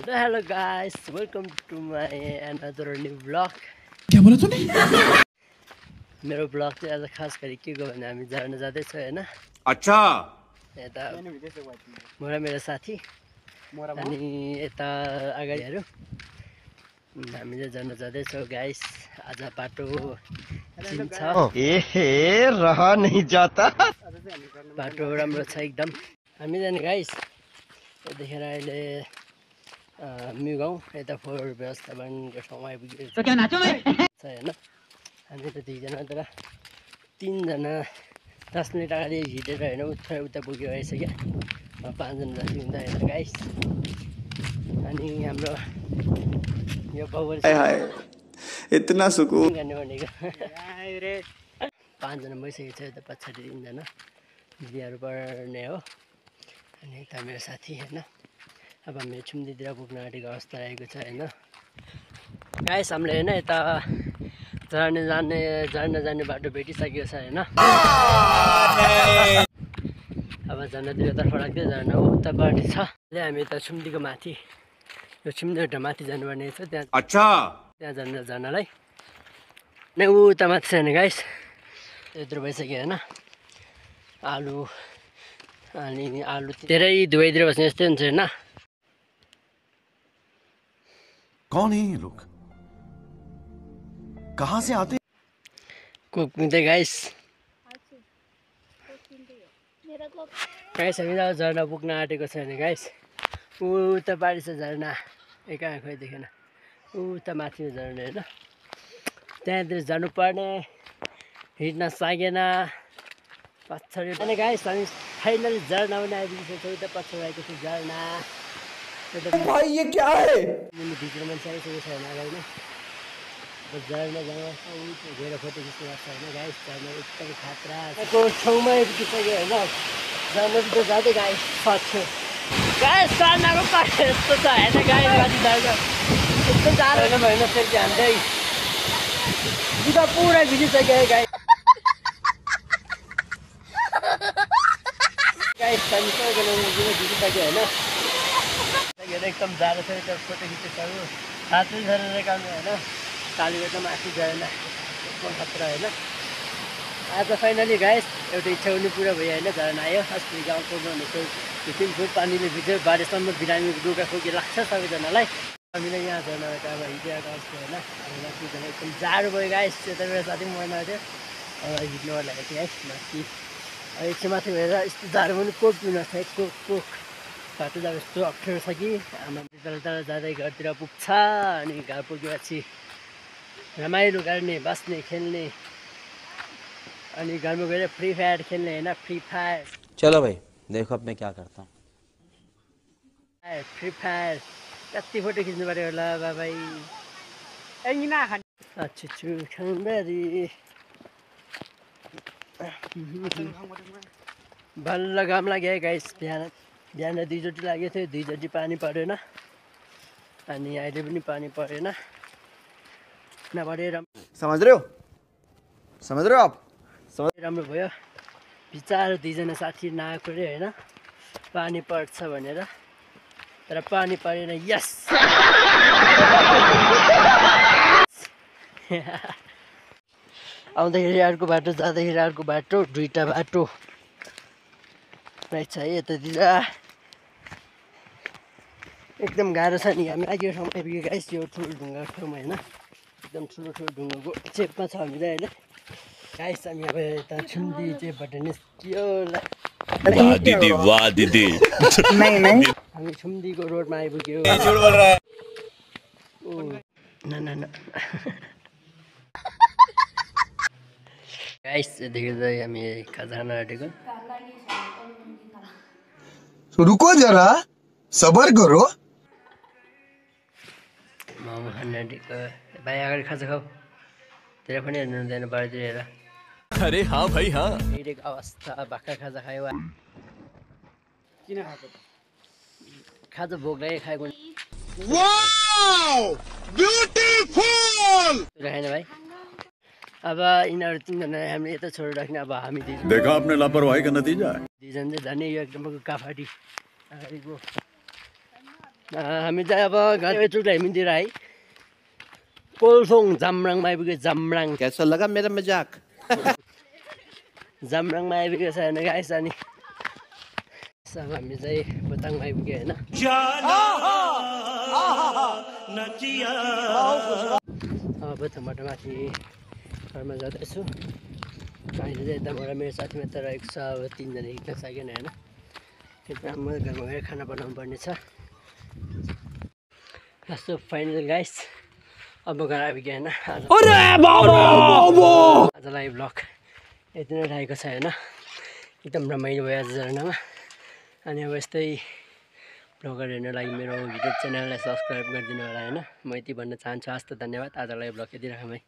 Hello guys, welcome to my another new vlog. क्या बोला तूने? मेरो vlog चाहिँ आज खास गरी के गयो भने हामी झर्न जाँदैछौँ हैन। अच्छा यता मोरा मेरो साथी अनि यता अगाडिहरु हामी चाहिँ झर्न जाँदैछौँ गाइस। आज बाटो चिन्छ एहे रहा नहीं जाता। बाटो राम्रो छ एकदम। हामी जाने गाइस यतिखेर अहिले म्युगाउँ यता फोहोर व्यवस्थापनको ठाउँमा आइपुगेको छ हैन। हामी त दुईजना तर तीनजना 10 मिनट अगाडि हिँडेर हैन उता पुग्यो आइसक्यो। 5 जना जति हुँदा हैन गाइस। अनि हाम्रो यो बाबुले इतना सुकून गर्ने भनेको 5 जना भइसकेको छ। यता पछाडि 3 जना बिहार पर्ने हो। अनि यता मेरो साथी हैन। अब हामी छुम्दीतिर पुग्न आँटेको अवस्था आएको छ हैन गाइस। हामीले हैन यता झर्न जाने बाटो भेटिसकेको छ हैन। अब झर्नातिर तर्फ लाग्दै झर्ना हो उतापट्टि छ। अहिले हामी यता छुम्दीको माथि यो छुम्दीबाट माथि जानुपर्ने छ। त्यहाँ अच्छा त्यहाँ झर्नलाई नै उता माथि छ नि गाइस। यत्रो भइसक्यो हैन। आलु अनि आलु धेरै धुवाइतिर बस्ने यस्तै हुन्छ हैन। कौन है ये लोग? कहाँ से आते? Coke पिँदै guys. गाइस हामी त झर्ना पुग्न आँटेको छ नि गाइस। उता पारि छ झर्ना कहाँ खोइ देखेन। उता माथि झर्ना हैन। त्यहाँतिर जानुपर्ने हिँड्न सकेन पछाडि। अनि गाइस हामी फाइनली झर्ना पनि आइपुगिसकेको छ। उता पछाडि आएको छ झर्ना। भाई ये क्या है? भित्र मान्छे आइसकेको छ होइन अगाडि नै। झर्ना जाँदा गएर फोटो खिच्नु पर्छ होइन गाइस। झर्ना एकदम खतरा ठाउँमा आइपुगिसक्यो होइन। झर्ना त जाँदै गाइस सक्यो गाइस। झर्नाको पाटो यस्तो छ होइन गाइस। माथि झर्ना यस्तो जाडो होइन होइन फेरि हान्दै जुत्ता पुरा भिजिसक्यो है गाइस। गाइस हामी सबैजना भिजिसक्यो होइन। एकदम जाडो छ। यता फोटो खिचेको साथै झरेर काम होइन। कालीबाट माथि झर्ना एकदम खतरा होइन। आज फाइनली गाइस एउटा इच्छा पनि पुरा भयो होइन। झर्ना आयो। अस्ति गाउँको भनेको 3 फुट पानीले भिज्यो। बारीसम्म बिरामीको डुगा खोकी लाग्छ सबैजनालाई। हामीले यहाँ झर्नाबाट अब हिँडिरहेको अवस्था होइन। हामी माथिजना एकदम जाडो भयो गाइस। यता मेरो साथी पनि मन आउँथ्यो अब हिँड्नु लागेको थियो गाइस माथि। एकछिन माथि भएर यस्तो जाडो पनि कोक पिउनु छ। कोक बाटो जाँदा यस्तो अप्ठ्यारो छ कि आमा तल जाँदै घरतिर पुग्छ। अनि घर पुगेपछि रमाइलो गर्ने बस्ने खेल्ने अनि घरमा गएर फ्री फायर खेल्ने होइन। फ्री फायर चलो भाई देखो अब मैं क्या करता हूँ। फ्री फायर कति फोटो खिच्नु पऱ्यो होला बाबाई। अच्छु खाँबारी बल्ल घाम लाग्यो है गाइस। बिहान 2चोटि लागेको थियो। 2चोटि पानी परेन। अनि अहिले पनि पानी परेन। नपरेर समझ रहे हो आप? राम्रो भयो। बिचार 2जना साथी नआएको रे होइन पानी पर्छ भनेर। तर पानी परेन। यस आउँदाखेरि अर्को बाटो जाँदाखेरि अर्को बाटो। 2टा बाटो रहेछ है यतातिर। एकदम गाह्रो छ नि। हामी आइयो ठाउँमा आइपुग्यो गाइस। यो ठुलो ढुङ्गाको ठाउँमा होइन। एकदम ठुलो ढुङ्गाको चेपमा छ हामी चाहिँ होइन गाइस। हामी अब यता छुम्दी चेपबाट निस्कियो। वाह दिदी वाह दिदी। हामी छुम्दीको रोडमा आइपुग्यो। न गाइस यतिखेर चाहिँ हामी खाजा खान आँटेको। रुको जरा सबर करो। मोमो खान आँटेको। भाइ अगाडि खाजा खाऊ। तेरो पनि हेर्नु हुँदैन बाहिरतिर हेर। अरे हाँ भाई हाँ। हिँडेको अवस्था भर्खर खाजा खायो। किन खाएको? खाजा भोक लाग्यो खाएको। Wow beautiful. खाएन भाइ। अब यिनीहरू 3 जना हामीले यता छोडेर राख्ने। अब हामी देखा आपने लापरवाही का नतीजा है। 2 जना चाहिँ झन् यो एकदम काफाटी अगाडिको हामी चाहिँ अब घरचुक्ला हिँड्तिर है कोलसोङ जामराङमा आइपुग्यो जामराङ कैसा लगा मेरा मजाक जामराङमा आइपुगेको छ होइन गाइस अनि अब हामी चाहिँ बोताङमा आइपुग्यो होइन अब बोताङबाट माथि घरमा जाँदैछु अहिले चाहिँ यताबाट मेरो साथीमा त रहेको छ अब 3 जना हिँड्न सकेन होइन त्यहाँ म घरमा गएर खाना बनाउनु पर्ने छ सो फाइनल गाइस अब घर आइपुग्यो होइन आजलाई भ्लग यति नै रहेको छ होइन एकदम रमाइलो भयो आज झरनामा अनि अब यस्तै भ्लगहरू हेर्नु लागि मेरो युट्युब च्यानललाई सब्सक्राइब गरिदिनु होला होइन म यति भन्न चाहन्छु हस् त धन्यवाद आजलाई भ्लग यति राखौँ है